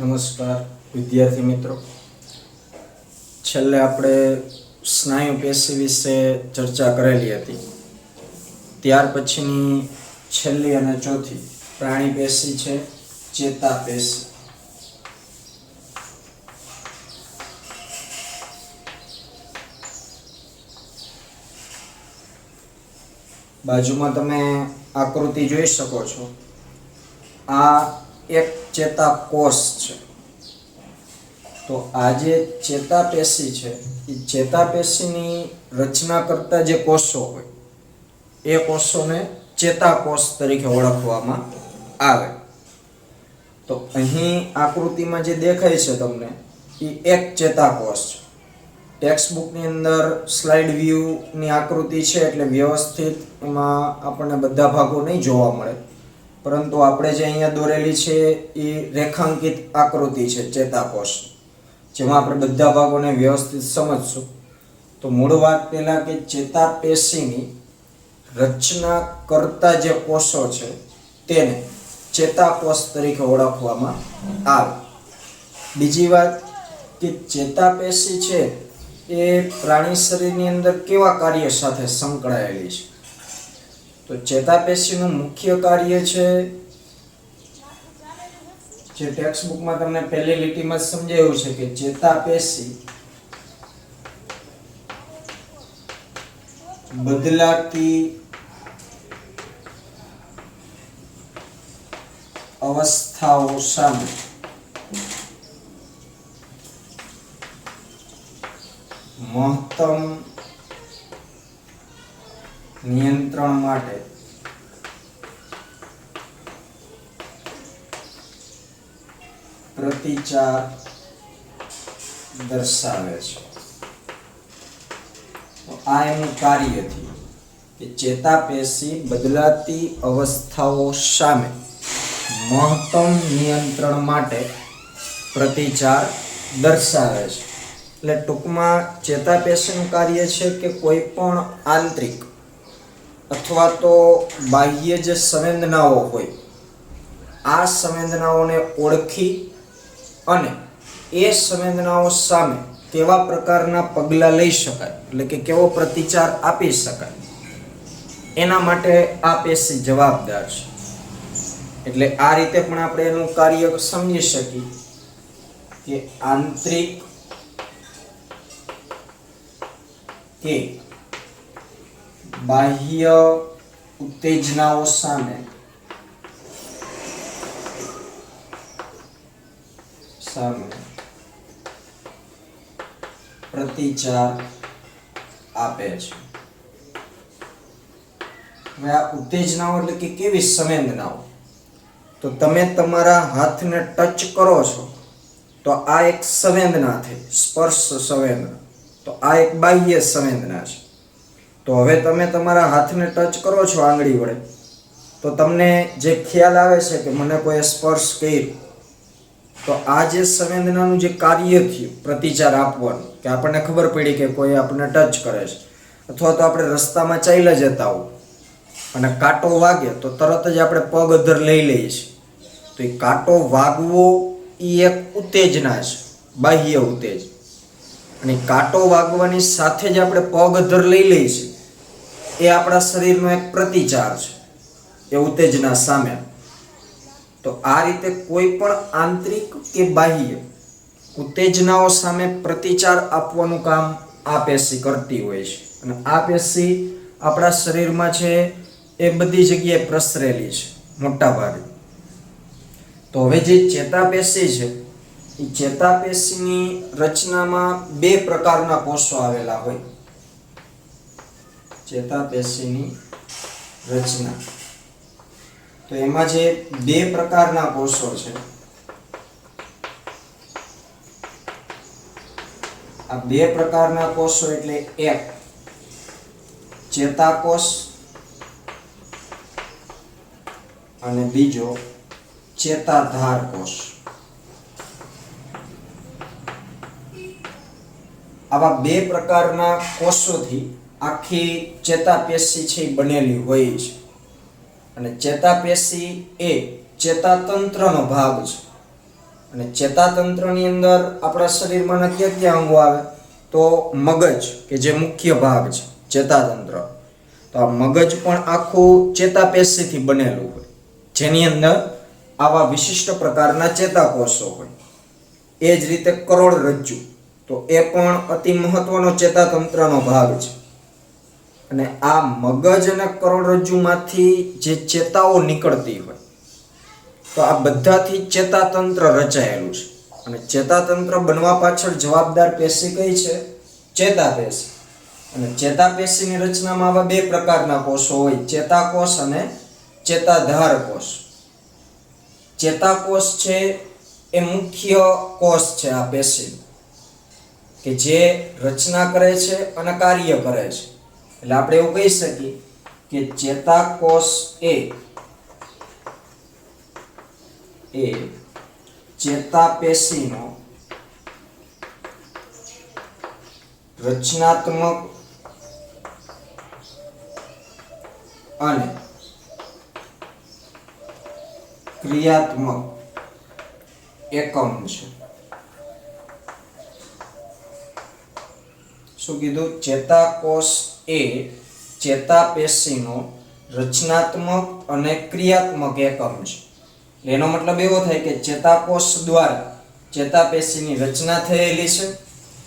નમસ્કાર વિદ્યાર્થી મિત્રો, છેલ્લે આપણે સ્નાયુ પેશી વિશે ચર્ચા કરેલી હતી. ત્યાર પછીની છેલ્લી અને ચોથી પ્રાણી પેશી છે ચેતા પેશી. બાજુમાં તમે આકૃતિ જોઈ શકો છો. આ એક ચેતાકોષ છે. તો આ જે ચેતાપેશી છે એ ચેતાપેશીની રચના કરતા જે કોષો હોય એ કોષોને ચેતાકોષ તરીકે ઓળખવામાં આવે. તો અહીં આકૃતિમાં જે દેખાય છે તમને એ એક ચેતાકોષ છે. ટેક્સ્ટ બુકની અંદર સ્લાઇડ વ્યૂની આકૃતિ છે એટલે વ્યવસ્થિત એમાં આપણને બધા ભાગો નહીં જોવા મળે, પરંતુ આપણે જે અહીંયા દોરેલી છે એ રેખાંકિત આકૃતિ છે ચેતાકોષ, જેમાં આપણે બધા ભાગોને વ્યવસ્થિત સમજશું. તો મૂળ વાત પહેલા કે ચેતાપેશીની રચના કરતા જે કોષો છે તેને ચેતાકોષ તરીકે ઓળખવામાં આવે. બીજી વાત કે ચેતાપેશી છે એ પ્રાણી શરીરની અંદર કેવા કાર્ય સાથે સંકળાયેલી છે? તો ચેતાપેશીનું મુખ્ય કાર્ય છે, જે ટેક્સ્ટ બુકમાં તમને પહેલી લીટીમાં સમજાવ્યું છે કે ચેતાપેશી બદલાતી અવસ્થાઓ સામે મહત્તમ નિયંત્રણ માટે પ્રતિચાર દર્શાવે છે. તો આ એનું કાર્ય થયું કે ચેતાપેશી બદલાતી અવસ્થાઓ સામે મહત્તમ નિયંત્રણ માટે પ્રતિચાર દર્શાવે છે. એટલે ટૂંકમાં ચેતાપેશીનું કાર્ય છે કે કોઈ પણ આંતરિક અથવા તો બાહ્ય જે સંવેદનાઓ હોય આ સંવેદનાઓને ઓળખી અને એ સંવેદનાઓ સામે કેવા પ્રકારના પગલાં લઈ શકાય, એટલે કે કેવો પ્રતિચાર આપી શકાય, એના માટે આ પેશી જવાબદાર છે. એટલે આ રીતે પણ આપણે એનું કાર્ય સમજી શકીએ કે આંતરિક કે બાહ્ય ઉત્તેજનાઓ સામે પ્રતિચાર આપે છે. હવે આ ઉત્તેજનાઓ એટલે કે કેવી સંવેદનાઓ? તો તમે તમારા હાથને ટચ કરો છો તો આ એક સંવેદના થઈ, સ્પર્શ સંવેદના. તો આ એક બાહ્ય સંવેદના છે. તો હવે તમે તમારા હાથને ટચ કરો છો આંગળી વડે, તો તમને જે ખ્યાલ આવે છે કે મને કોઈ સ્પર્શ કર્યો, તો આ જે સંવેદનાનું જે કાર્ય થયું પ્રતિચાર આપવાનું, કે આપણને ખબર પડી કે કોઈ આપણને ટચ કરે છે, અથવા તો આપણે રસ્તામાં ચાલ્યા જતા હોય અને કાંટો વાગે તો તરત જ આપણે પગ અધર લઈ લઈએ છીએ. તો એ કાંટો વાગવો એ એક ઉત્તેજના છે, બાહ્ય ઉત્તેજ. અને કાંટો વાગવાની સાથે જ આપણે પગ અધર લઈ લઈએ છીએ એ આપણા શરીરનો એક પ્રતિચાર છે એ ઉત્તેજના સામે. તો આ રીતે કોઈ પણ આંતરિક કે બાહ્ય ઉત્તેજનાઓ સામે પ્રતિચાર આપવાનું કામ આ પેશી કરતી હોય છે. અને આ પેશી આપણા શરીરમાં છે એ બધી જગ્યાએ પ્રસરેલી છે મોટા ભાગે. તો હવે જે ચેતાપેશી છે એ ચેતાપેશીની રચનામાં બે પ્રકારના કોષો આવેલા હોય. ચેતાપેશીની રચના, તો એમાં જે બે પ્રકારના કોષો છે, આ બે પ્રકારના કોષો એટલે એક ચેતાકોષ અને બીજો ચેતાધાર કોષ. આવા બે પ્રકારના કોષોથી આખી ચેતાપેશી છે બનેલી હોય છે. અને ચેતાપેશી એ ચેતાતંત્રનો ભાગ છે. અને ચેતાતંત્રની અંદર આપણા શરીરમાં ક્યાં ક્યાં અંગો આવે? તો મગજ, કે જે મુખ્ય ભાગ છે ચેતાતંત્ર, તો આ મગજ પણ આખું ચેતાપેશીથી બનેલું હોય, જેની અંદર આવા વિશિષ્ટ પ્રકારના ચેતાકોષો હોય. એ જ રીતે કરોડરજ્જુ, તો એ પણ અતિ મહત્વનો ચેતાતંત્રનો ભાગ છે. અને આ મગજ અને કરોડરજ્જુમાંથી જે ચેતાઓ નીકળતી હોય, તો આ બધાથી ચેતાતંત્ર રચાયેલું છે. અને ચેતાતંત્ર બનવા પાછળ જવાબદાર પેશી કઈ છે? ચેતાપેશી. અને ચેતાપેશીની રચનામાં આવા બે પ્રકારના કોષો હોય, ચેતાકોષ અને ચેતાધાર કોષ. ચેતાકોષ છે એ મુખ્ય કોષ છે આ પેશી, કે જે રચના કરે છે અને કાર્ય કરે છે. એટલે આપણે એવું કહી શકીએ કે ચેતાકોષ એ ચેતાપેશીનો રચનાત્મક અને ક્રિયાત્મક એકમ છે. શું કીધું? ચેતાકોષ એ ચેતાપેશીનો રચનાત્મક અને ક્રિયાત્મક એકમ છે. એનો મતલબ એવો થાય કે ચેતાકોષ દ્વારા ચેતાપેશીની રચના થયેલી છે,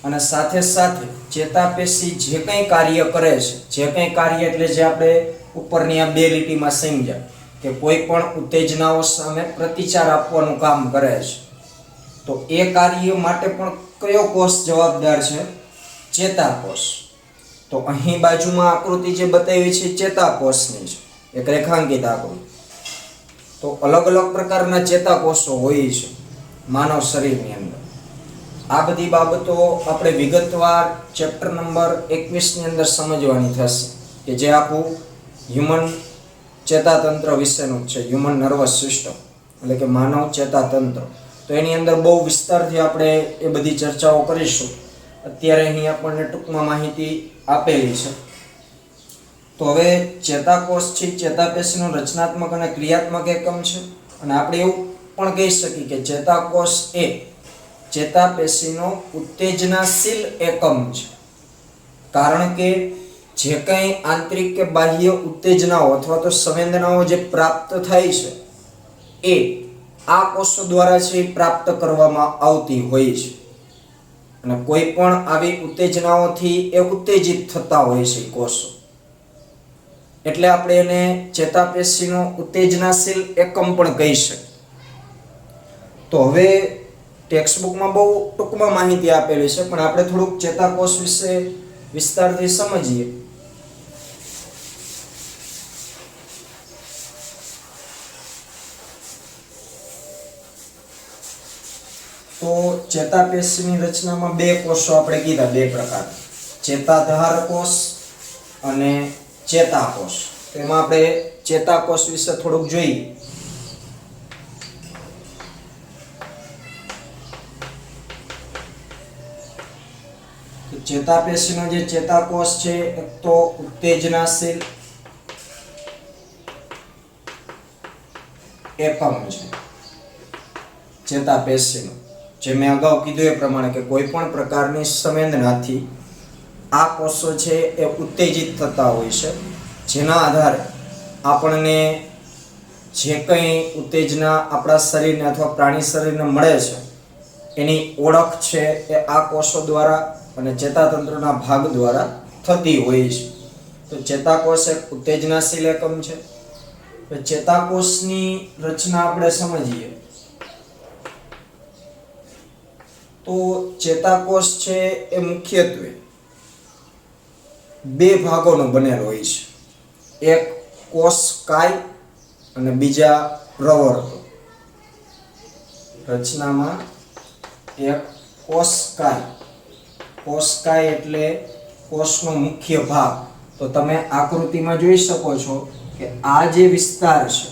અને સાથે સાથે ચેતાપેશી જે કંઈ કાર્ય કરે છે, જે કંઈ કાર્ય એટલે જે આપણે ઉપરની આ બે લીટીમાં સમજ્યા કે કોઈ પણ ઉત્તેજનાઓ સામે પ્રતિચાર આપવાનું કામ કરે છે, તો એ કાર્ય માટે પણ કયો કોષ જવાબદાર છે? ચેતાકોષ. તો અહીં બાજુમાં આકૃતિ જે બતાવી છે ચેતાકોષની છે, એક રેખાંકિત આકૃતિ. તો અલગ અલગ પ્રકારના ચેતાકોષો હોય છે માનવ શરીરની અંદર. આ બધી બાબતો આપણે વિગતવાર ચેપ્ટર નંબર 21 ની અંદર સમજવાની થશે, કે જે આખું હ્યુમન ચેતાતંત્ર વિશેનું છે, હ્યુમન નર્વસ સિસ્ટમ, એટલે કે માનવ ચેતાતંત્ર. તો એની અંદર બહુ વિસ્તારથી આપણે એ બધી ચર્ચાઓ કરીશું. અત્યારે અહીં આપણને ટૂંકમાં માહિતી આપેલી છે. તો હવે ચેતાકોષ છે ચેતાપેશીનો રચનાત્મક અને ક્રિયાત્મક એકમ છે. અને આપણે એવું પણ કહી શકીએ કે ચેતાકોષ એ ચેતાપેશીનો ઉત્તેજનાશીલ એકમ છે. કારણ કે જે કંઈ આંતરિક કે બાહ્ય ઉત્તેજનાઓ અથવા તો સંવેદનાઓ જે પ્રાપ્ત થાય છે, એ આ કોષો દ્વારા છે પ્રાપ્ત કરવામાં આવતી હોય છે. અને કોઈ પણ આવી ઉત્તેજનાઓથી એ ઉત્તેજિત થતા હોય છે કોષો, એટલે આપણે એને ચેતાપેશીનો ઉત્તેજનાશીલ એકમ પણ કહી શકીએ. તો હવે ટેક્સ્ટબુકમાં બહુ ટૂંકમાં માહિતી આપેલી છે, પણ આપણે થોડુંક ચેતાકોષ વિશે વિસ્તારથી સમજીએ. તો ચેતાપેશીની રચનામાં બે કોષો આપણે કીધા, બે પ્રકાર, ચેતાધાર કોષ અને ચેતાકોષ. એમાં આપણે ચેતાકોષ વિશે થોડુંક જોઈએ. ચેતાપેશીનો જે ચેતાકોષ છે એક તો ઉત્તેજનાશીલ એકમ છે ચેતાપેશીનો. જે મેં અગાઉ કીધું એ પ્રમાણે કે કોઈ પણ પ્રકારની સંવેદનાથી આ કોષો છે એ ઉત્તેજિત થતા હોય છે, જેના આધારે આપણને જે કંઈ ઉત્તેજના આપણા શરીરને અથવા પ્રાણી શરીરને મળે છે એની ઓળખ છે એ આ કોષો દ્વારા અને ચેતાતંત્રના ભાગ દ્વારા થતી હોય છે. તો ચેતાકોષ એક ઉત્તેજનાશીલ એકમ છે. ચેતાકોષની રચના આપણે સમજીએ તો ચેતાકોષ છે એ મુખ્યત્વે બે ભાગોનો બનેલો હોય છે. એક કોષકાય અને બીજા પ્રવર્તો. રચનામાં એક કોષકાય, કોષકાય એટલે કોષનો મુખ્ય ભાગ. તો તમે આકૃતિમાં જોઈ શકો છો કે આ જે વિસ્તાર છે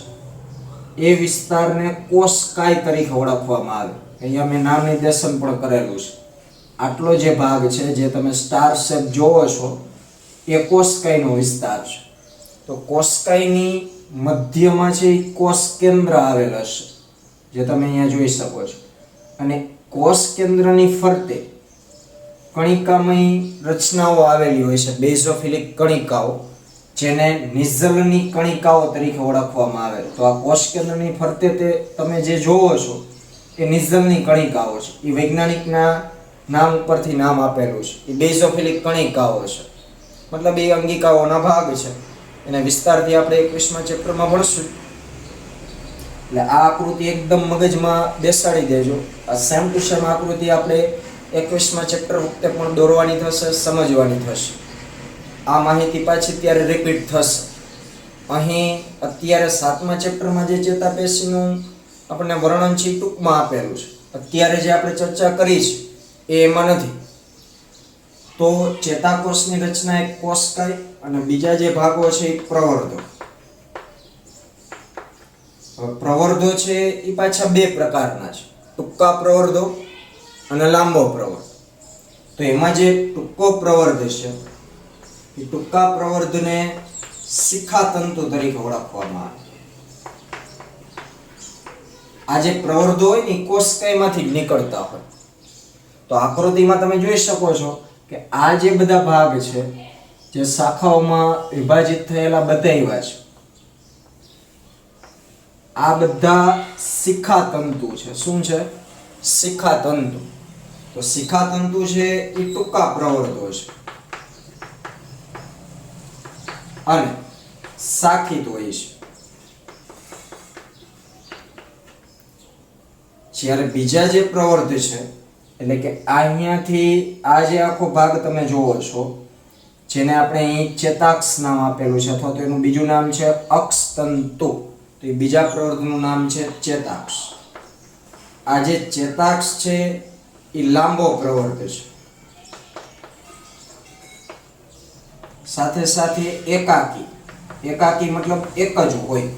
એ વિસ્તારને કોષકાય તરીકે ઓળખવામાં આવે. અહીંયા મેં નામ નિર્દેશન પણ કરેલું છે. આટલો જે ભાગ છે જે તમે સ્ટાર શેપ જોવો છો એ કોષકાયનો વિસ્તાર છે. તો કોષકાયની મધ્યમાં છે કોષ કેન્દ્ર આવેલ હશે, જે તમે અહીંયા જોઈ શકો છો. અને કોષ કેન્દ્રની ફરતે કણિકામય રચનાઓ આવેલી હોય છે, બેઝોફિલિક કણિકાઓ, જેને નિઝલની કણિકાઓ તરીકે ઓળખવામાં આવે. તો આ કોષ કેન્દ્રની ફરતે તે તમે જે જોવો છો એ નિઝલની કણિકાઓ છે. એ વૈજ્ઞાનિકના નામ ઉપરથી નામ આપેલું છે. એ બેઝોફિલિક કણિકાઓ છે, મતલબ એ અંગિકાઓના ભાગ છે. એને વિસ્તારથી આપણે 21મા ચેપ્ટરમાં ભણશું. એટલે આ આકૃતિ એકદમ મગજમાં બેસાડી દેજો. આ સેમ ટુ સેમ આકૃતિ આપણે 21મા ચેપ્ટર વખતે પણ દોરવાની થશે, સમજવાની થશે. આ માહિતી પાછી ત્યારે રિપીટ થશે. અહીં અત્યારે 7મા ચેપ્ટરમાં જે ચેતાપેશીનું આપણને વર્ણન છે ટૂંકમાં આપેલું છે. અત્યારે જે આપણે ચર્ચા કરી છે એ એમાં નથી. તો ચેતાકોષની રચના એક કોષકાય અને બીજા જે ભાગો છે એ પ્રવર્ધો. પ્રવર્ધો છે એ પાછા બે પ્રકારના છે, ટૂંકા પ્રવર્ધો અને લાંબો પ્રવર્ધ. તો એમાં જે ટૂંકો પ્રવર્ધ છે એ ટૂંકા પ્રવર્ધને શિખાતંતુ તરીકે ઓળખવામાં આવે. આ જે પ્રવર્ધો હોય ને કોષકાયમાંથી જ નીકળતા હોય. તો આકૃતિમાં તમે જોઈ શકો છો કે આ જે બધા ભાગ છે જે શાખાઓમાં વિભાજિત થયેલા બતાવ્યા છે, આ બધા શિખાતંતુ છે. શું છે? શિખાતંતુ. તો શિખાતંતુ છે એ ટૂંકા પ્રવર્ધો છે અને શાખિત હોય છે. જ્યારે બીજા જે પ્રવર્ધ છે, એટલે કે અહીંયાથી આ જે આખો ભાગ તમે જોવો છો, જેને આપણે અહીં ચેતાક્ષ નામ આપેલું છે, અથવા તો એનું બીજું નામ છે અક્ષતંતુ. તો એ બીજા પ્રવર્ધનું નામ છે ચેતાક્ષ. આ જે ચેતાક્ષ છે એ લાંબો પ્રવર્ધ છે. સાથે સાથે એકાકી. એકાકી મતલબ એક જ હોય.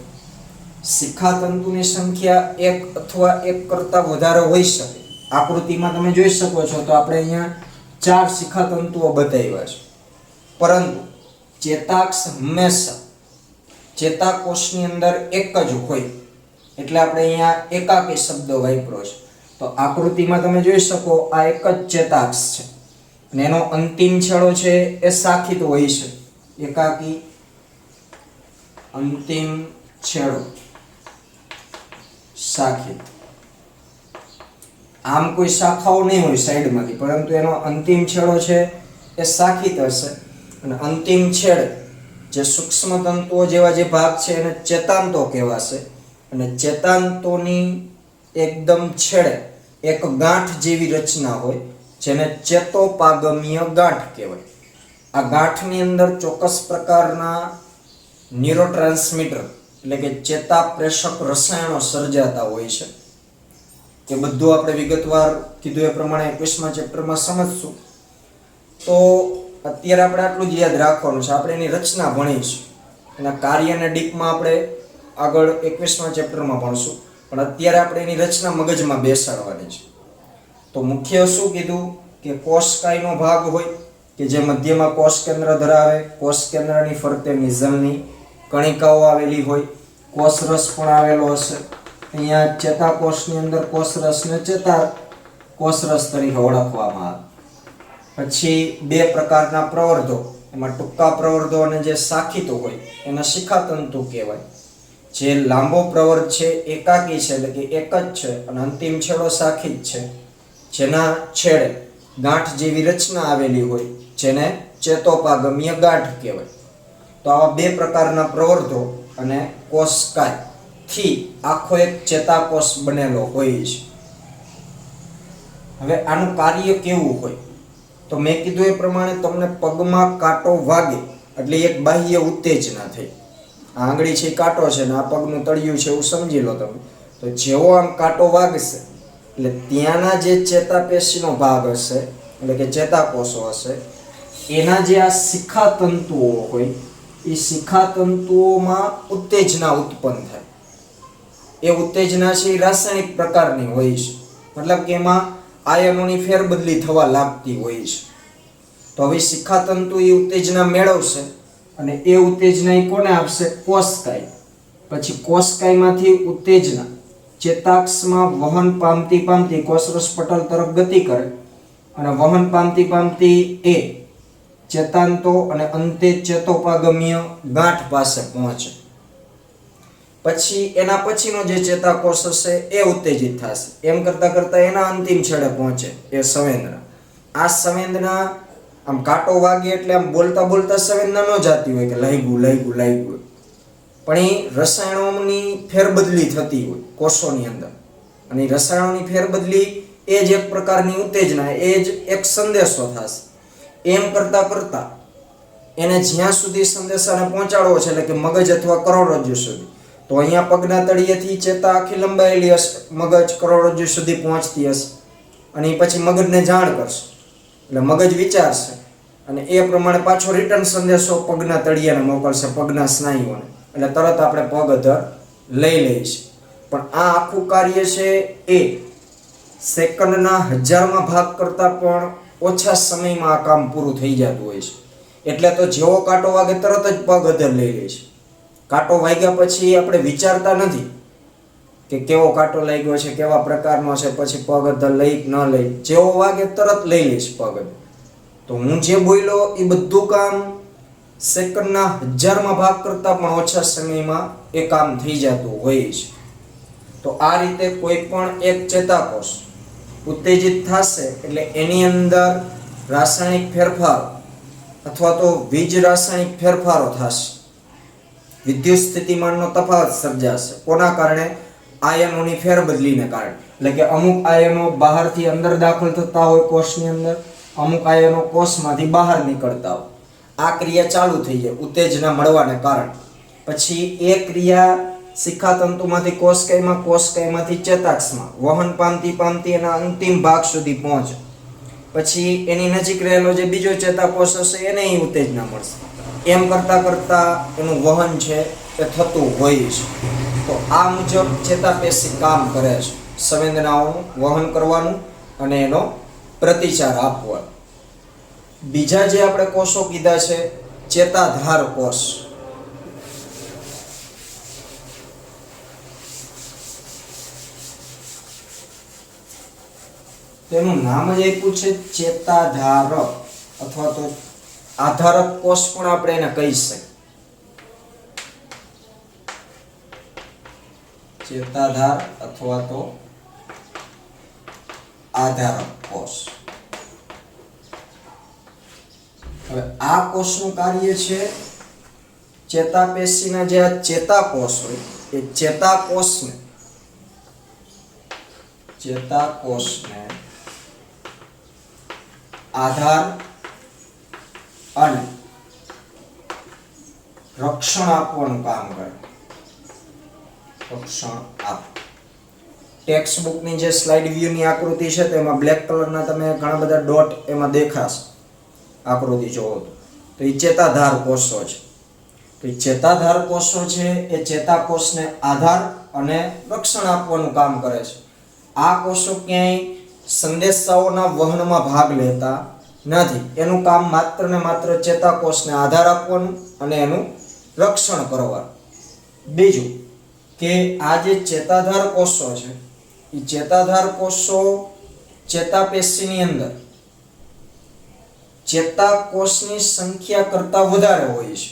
શિખાતંતુની સંખ્યા એક અથવા એક કરતાં વધારે હોઈ શકે. આકૃતિમાં તમે જોઈ શકો છો તો આપણે અહીંયા 4 શિખાતંતુઓ બતાવ્યા છે. પરંતુ ચેતાક્ષ હંમેશા ચેતાકોષની અંદર એક જ હોય, એટલે આપણે અહીંયા એકાકી શબ્દ વાપર્યો છે. તો આકૃતિમાં તમે જોઈ શકો આ એક જ ચેતાક્ષ છે અને એનો અંતિમ છેડો છે એ શાખિત હોય છે. એકાકી અંતિમ છેડો શાખિત. આમ કોઈ શાખાઓ નહીં હોય સાઈડમાંથી, પરંતુ એનો અંતિમ છેડો છે એ શાખિત હશે. અને અંતિમ છેડે જે સૂક્ષ્મ તંતુઓ જેવા જે ભાગ છે એને ચેતાંતો કહેવાશે. અને ચેતાંતોની એકદમ છેડે એક ગાંઠ જેવી રચના હોય જેને ચેતોપાગમીય ગાંઠ કહેવાય. આ ગાંઠની અંદર ચોક્કસ પ્રકારના ન્યુરોટ્રાન્સમીટર એટલે કે ચેતાપ્રેષક રસાયણો સર્જાતા હોય છે. એ બધું આપણે વિગતવાર કીધું એ પ્રમાણે 21મા ચેપ્ટરમાં સમજશું. તો અત્યારે આપણે આટલું જ યાદ રાખવાનું છે. આપણે એની રચના ભણીશું, એના કાર્યને ડીપમાં આપણે આગળ 21મા ચેપ્ટરમાં ભણશું. પણ અત્યારે આપણે એની રચના મગજમાં બેસાડવાની છે. તો મુખ્ય શું કીધું કે કોષકાયનો ભાગ હોય કે જે મધ્યમાં કોષ કેન્દ્ર ધરાવે. કોષ કેન્દ્રની ફરતે નિઝલની કણિકાઓ આવેલી હોય. કોષરસ પણ આવેલો હશે. અહીંયા ચેતાકોષની અંદર કોષરસને ચેતાકોષરસ તરીકે ઓળખવામાં આવે. પછી બે પ્રકારના પ્રવર્ધો, એમાં ટૂંકા પ્રવર્ધો અને જે શાખિત હોય એને શિખાતંતુ કહેવાય. જે લાંબો પ્રવર્ધ છે એકાકી છે, એટલે કે એક જ છે, અને અંતિમ છેડો શાખિત છે, જેના છેડે ગાંઠ જેવી રચના આવેલી હોય જેને ચેતોપાગમીય ગાંઠ કહેવાય. તો આવા બે પ્રકારના પ્રવર્ધો અને કોષકાય થી આખો એક ચેતાકોષ બનેલો હોય છે. હવે આનું કાર્ય કેવું હોય? તો મેં કીધું એ પ્રમાણે તમને પગમાં કાંટો વાગે એટલે એક બાહ્ય ઉત્તેજના થઈ. આ આંગળી છે કાંટો છે ને આ પગનું તળિયું છે એવું સમજી લો તમે. તો જેવો આમ કાંટો વાગશે એટલે ત્યાંના જે ચેતાપેશીનો ભાગ હશે, એટલે કે ચેતાકોષો હશે, એના જે આ શિખાતંતુઓ હોય એ શિખાતંતુઓમાં ઉત્તેજના ઉત્પન્ન થાય. એ ઉત્તેજના છે એ રાસાયણિક પ્રકારની હોય છે, મતલબ કે એમાં આયનોની ફેરબદલી થવા લાગતી હોય છે. તો હવે શિખાતંતુ એ ઉત્તેજના મેળવશે અને એ ઉત્તેજના એ કોને આપશે? કોષકાય. પછી કોષકાયમાંથી ઉત્તેજના ચેતાક્ષમાં વહન પામતી પામતી કોષરસ પટલ તરફ ગતિ કરે અને વહન પામતી પામતી એ ચેતાંતો અને અંતે ચેતોપાગમ્ય ગાંઠ પાસે પહોંચે. પછી એના પછીનો જે ચેતાકોષ હશે એ ઉત્તેજિત થશે. એમ કરતા કરતા એના અંતિમ છેડે પહોંચે એ સંવેદના. આ સંવેદના આમ કાંટો વાગે એટલે આમ બોલતા બોલતા સંવેદના ન જાતી હોય કે લાગ્યું લાગ્યું લાગ્યું, પણ એ રસાયણોની ફેરબદલી થતી હોય કોષોની અંદર. અને એ રસાયણોની ફેરબદલી એ જ એક પ્રકારની ઉત્તેજના, એ જ એક સંદેશો થશે. એમ કરતા કરતા એને જ્યાં સુધી સંદેશાને પહોંચાડવો છે, એટલે કે મગજ અથવા કરોડરજ્જુ સુધી, તો અહીંયા પગના તળિયેથી ચેતા આખી લંબાયેલી હશે, મગજ કરોડરજ્જુ સુધી પહોંચતી હશે અને એ પછી મગજને જાણ કરશે. એટલે મગજ વિચારશે અને એ પ્રમાણે પાછો રિટર્ન સંદેશો પગના તળિયાને મોકલશે, પગના સ્નાયુઓને, એટલે તરત આપણે પગ અધર લઈ લઈશું. પણ આ આખું કાર્ય છે એ સેકન્ડના 1000માં ભાગ કરતાં પણ ઓછા સમયમાં આ કામ પૂરું થઈ જતું હોય છે. એટલે તો જેવો કાંટો વાગે તરત જ પગ અધર લઈ લઈશું. કાંટો વાગ્યા પછી આપણે વિચારતા નથી કે કેવો કાંટો લાગ્યો છે, કેવા પ્રકારનો છે, પછી પગ અધર લઈ ન લઈ, જેવો વાગે તરત લઈ લઈશ પગ અધર. તો હું જે બોલ્યો એ બધું કામ સેકન્ડના 1000માં ભાગ કરતાં પણ ઓછા સમયમાં એ કામ થઈ જતું હોય છે. તો આ રીતે કોઈ પણ એક ચેતાકોષ ઉત્તેજિત થશે એટલે એની અંદર રાસાયણિક ફેરફારો અથવા તો વીજ રાસાયણિક ફેરફારો થશે. વિદ્યુત સ્થિતિમાનનો તફાવત સર્જાશે. કોના કારણે? આયનોની ફેરબદલીને કારણે. એટલે કે અમુક આયનો બહારથી અંદર દાખલ થતા હોય કોષની અંદર, અમુક આયનો કોષમાંથી બહાર નીકળતા હોય. આ ક્રિયા ચાલુ થઈ જાય ઉત્તેજના મળવાને કારણે. પછી એ ક્રિયા શિખાતંતુમાંથી કોષકાયમાં, કોષકાયમાંથી ચેતાક્ષમાં વહન પામતી પામતી એના અંતિમ ભાગ સુધી પહોંચે. પછી એની નજીક રહેલો જે બીજો ચેતાકોષ હશે એને ઉત્તેજના મળશે. એમ કરતા કરતા એનું વહન છે એ થતું હોય છે. તો આ મુજબ ચેતાપેશી કામ કરે છે, સંવેદનાઓનું વહન કરવાનું અને એનો પ્રતિચાર આપવાનો. બીજા જે આપણે કોષો કીધા છે, ચેતાધાર કોષ. તેનું નામ જ આપ્યું છે ચેતાધારક અથવા તો આધારક કોષ પણ આપણે એને કહી શકીએ. ચેતાધાર અથવા તો આધારક કોષ. હવે આ કોષનું કાર્ય છે ચેતાપેશીના જે આ ચેતાકોષ હોય એ ચેતાકોષને આધાર અને રક્ષણ આપવાનું કામ કરે. રક્ષણ આપ. ટેક્સ્ટ બુકની જે સ્લાઇડ વ્યૂની આકૃતિ છે તેમાં બ્લેક કલરના તમે ઘણા બધા ડોટ એમાં દેખાશે. આકૃતિ જોવો તો એ ચેતાધાર કોષો છે. તો એ ચેતાધાર કોષો છે એ ચેતાકોષને આધાર અને રક્ષણ આપવાનું કામ કરે છે. આ કોષો ક્યાંય સંદેશાઓના વહનમાં ભાગ લેતા નથી. એનું કામ માત્ર ને માત્ર ચેતાકોષને આધાર આપવાનું અને એનું રક્ષણ કરવાનું. બીજું કે આ જે ચેતાધાર કોષો છે એ ચેતાધાર કોષો ચેતાપેશીની અંદર ચેતાકોષની સંખ્યા કરતાં વધારે હોય છે.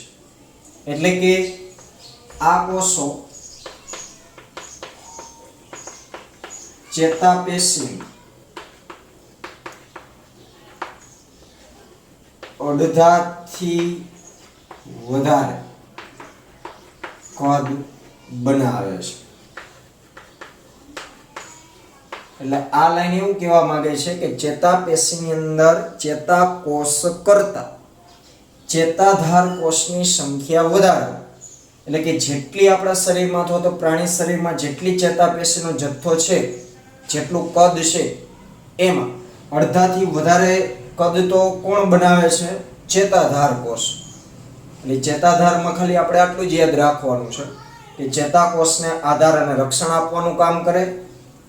એટલે કે આ કોષો ચેતાપેશી અડધાથી વધારે કદ બનાવે છે. એટલે આ લાઈન એવું કહેવા માંગે છે કે ચેતાપેશીની અંદર ચેતાકોષ કરતા ચેતાધાર કોષની સંખ્યા વધારે. એટલે કે જેટલી આપણા શરીરમાં અથવા તો પ્રાણી શરીરમાં જેટલી ચેતાપેશીનો જથ્થો છે, જેટલું કદ છે, એમાં અડધાથી વધારે કદ તો કોણ બનાવે છે? ચેતાધાર કોષ. એટલે ચેતાધારમાં ખાલી આપણે આટલું જ યાદ રાખવાનું છે કે ચેતાકોષને આધાર અને રક્ષણ આપવાનું કામ કરે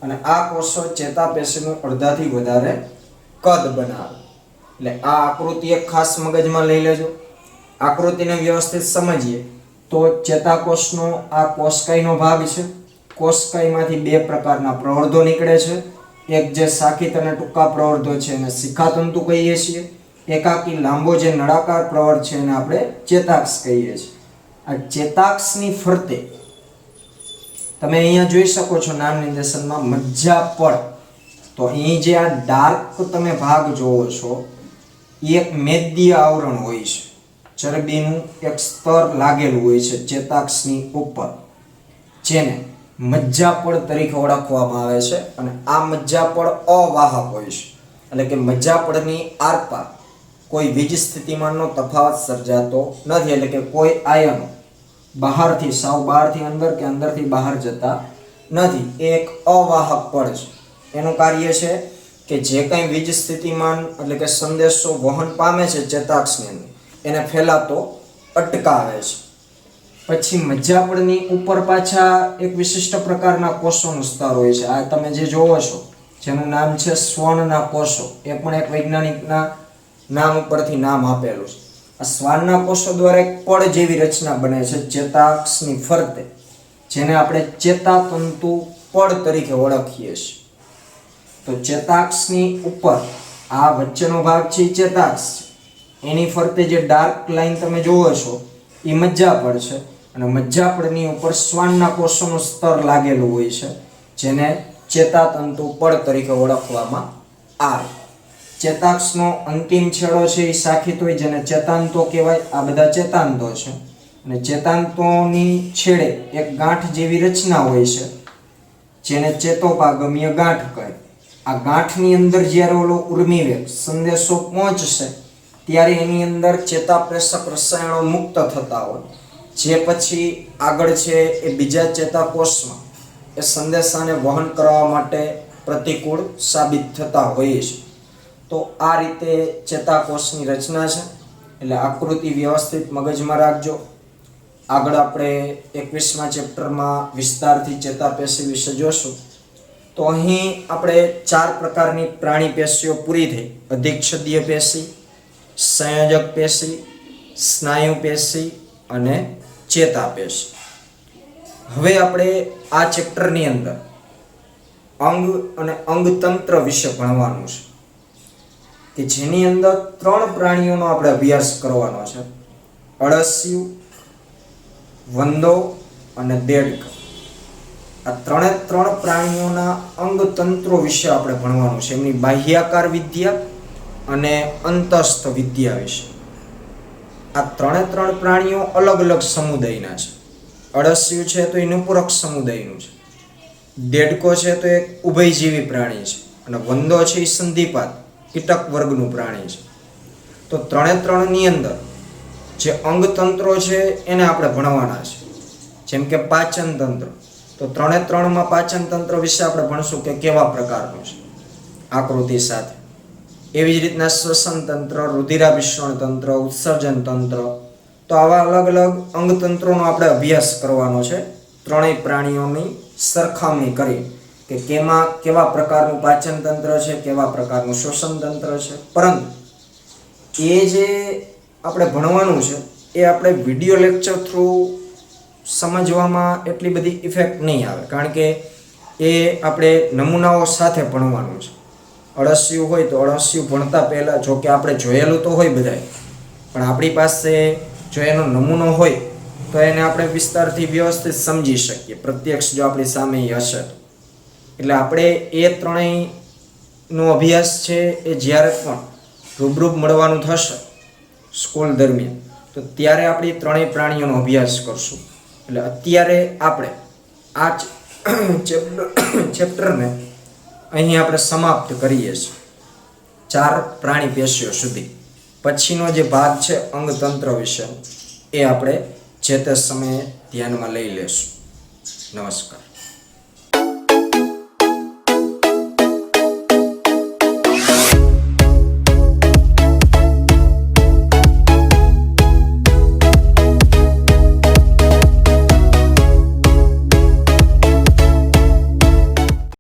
અને આ કોષો ચેતાપેશીનું અડધાથી વધારે કદ બનાવે. એટલે આ આકૃતિ એક ખાસ મગજમાં લઈ લેજો. આકૃતિને વ્યવસ્થિત સમજીએ તો ચેતાકોષનો આ કોષકાયનો ભાગ છે કોષકાઈમાંથી બે પ્રકારના પ્રવર્ધો નીકળે છે. એક જે શાખિત અને ટૂંકા પ્રવર્ધો છે એને શિખાતંતુ કહીએ છીએ. એકાકી લાંબો જે નળાકાર પ્રવર્ધ છે એને આપણે ચેતાક્ષ કહીએ છીએ. આ ચેતાક્ષની ફરતે તમે અહીંયા જોઈ શકો છો નામ નિર્દેશનમાં મજ્જાપડ. તો અહીં જે આ ડાર્ક તમે ભાગ જોવો છો એ એક મેદીય આવરણ હોય છે. ચરબીનું એક સ્તર લાગેલું હોય છે ચેતાક્ષની ઉપર, જેને મજ્જાપડ તરીકે ઓળખવામાં આવે છે. અને આ મજ્જાપડ અવાહક હોય છે, એટલે કે મજ્જાપડની આરપાર કોઈ વીજ સ્થિતિમાનનો તફાવત સર્જાતો નથી. એટલે કે કોઈ આયનો બહારથી સાવ બહારથી અંદર કે અંદરથી બહાર જતા નથી. એ એક અવાહક પડ છે. એનું કાર્ય છે કે જે કંઈ વીજ સ્થિતિમાન એટલે કે સંદેશો વહન પામે છે ચેતાક્ષની અંદર એને ફેલાતો અટકાવે છે. પછી મજ્જાપડની ઉપર પાછા એક વિશિષ્ટ પ્રકારના કોષોનું સ્તર હોય છે. આ તમે જે જોવો છો જેનું નામ છે શ્વાનના કોષો, એ પણ એક વૈજ્ઞાનિકના નામ ઉપરથી નામ આપેલું છે. આ શ્વાનના કોષો દ્વારા એક પડ જેવી રચના બને છે ચેતાક્ષની ફરતે, જેને આપણે ચેતાતંતુ પડ તરીકે ઓળખીએ છીએ. તો ચેતાક્ષની ઉપર આ વચ્ચેનો ભાગ છે ચેતાક્ષ છે, એની ફરતે જે ડાર્ક લાઈન તમે જોવો છો એ મજ્જાપડ છે. અને મજ્જાપડની ઉપર શ્વાનના કોષોનું સ્તર લાગેલું હોય છે, જેને ચેતાતંતુ પડ તરીકે ઓળખવામાં આવે. ચેતાક્ષનો અંતિમ છેડો છે એ શાખિત હોય, જેને ચેતાંતો કહેવાય. આ બધા ચેતાંતો છે. અને ચેતાંતોની છેડે એક ગાંઠ જેવી રચના હોય છે, જેને ચેતોપાગમીય ગાંઠ કહે. આ ગાંઠની અંદર જ્યારે ઓલો ઉર્મિવેગ સંદેશો પહોંચશે ત્યારે એની અંદર ચેતાપ્રેષક રસાયણો મુક્ત થતા હોય, જે પછી આગળ છે એ બીજા ચેતાકોષમાં એ સંદેશાને વહન કરવા માટે પ્રતિકૂળ સાબિત થતા હોય છે. તો આ રીતે ચેતાકોષની રચના છે. એટલે આકૃતિ વ્યવસ્થિત મગજમાં રાખજો. આગળ આપણે 21મા ચેપ્ટરમાં વિસ્તારથી ચેતાપેશી વિશે જોશું. તો અહીં આપણે 4 પ્રકારની પ્રાણી પેશીઓ પૂરી થઈ: અધિક્ષદીય પેશી, સંયોજક પેશી, સ્નાયુ પેશી અને ચેતાપેશી. હવે આપણે આ ચેપ્ટરની અંદર અંગ અને અંગતંત્ર વિશે ભણવાનું છે, કે જેની અંદર 3 પ્રાણીઓનો આપણે અભ્યાસ કરવાનો છે: અળસિયું, વંદો અને દેડકા. આ 3 પ્રાણીઓના અંગતંત્રો વિશે આપણે ભણવાનું છે, એમની બાહ્યાકાર વિદ્યા અને અંતસ્થ વિદ્યા વિશે. આ 3 પ્રાણીઓ અલગ અલગ સમુદાયના છે. અળસિયું છે તો એ નુપુરક સમુદાયનું છે, દેડકો છે તો એક ઉભયજીવી પ્રાણી છે, અને વંદો છે એ સંધિપાત કીટક વર્ગનું પ્રાણી છે. તો 3ની અંદર જે અંગતંત્રો છે એને આપણે ભણવાના છે. જેમ કે પાચન તંત્ર, તો 3માં પાચન તંત્ર વિશે આપણે ભણશું કે કેવા પ્રકારનું છે આકૃતિ સાથે. એવી જ રીતના શ્વસન તંત્ર, રુધિરાભિસરણ તંત્ર, ઉત્સર્જન તંત્ર. તો આવા અલગ અલગ અંગતંત્રોનો આપણે અભ્યાસ કરવાનો છે, 3 પ્રાણીઓની સરખામણી કરી કે કેવા પ્રકારનું પાચન તંત્ર છે, કેવા પ્રકારનું શ્વસન તંત્ર છે. પરંતુ એ જે આપણે ભણવાનું છે એ આપણે વિડીયો લેક્ચર થ્રુ સમજવામાં એટલી બધી ઇફેક્ટ નહીં આવે, કારણ કે એ આપણે નમૂનાઓ સાથે ભણવાનું છે. અળસિયું હોય તો અળસિયું ભણતા પહેલાં, જો કે આપણે જોયેલું તો હોય બધાય, પણ આપણી પાસે જો એનો નમૂનો હોય તો એને આપણે વિસ્તારથી વ્યવસ્થિત સમજી શકીએ, પ્રત્યક્ષ જો આપણી સામે હશે તો. એટલે આપણે એ 3નો અભ્યાસ છે એ જ્યારે પણ રૂબરૂબ મળવાનું થશે સ્કૂલ દરમિયાન, તો ત્યારે આપણે 3 પ્રાણીઓનો અભ્યાસ કરશું. એટલે અત્યારે આપણે આ ચેપ્ટરને અહીં આપણે સમાપ્ત કરીએ છીએ 4 પ્રાણી પેશીઓ સુધી. પછીનો જે ભાગ છે અંગતંત્ર વિશે, એ આપણે જે તે સમયે ધ્યાનમાં લઈ લેશું. નમસ્કાર.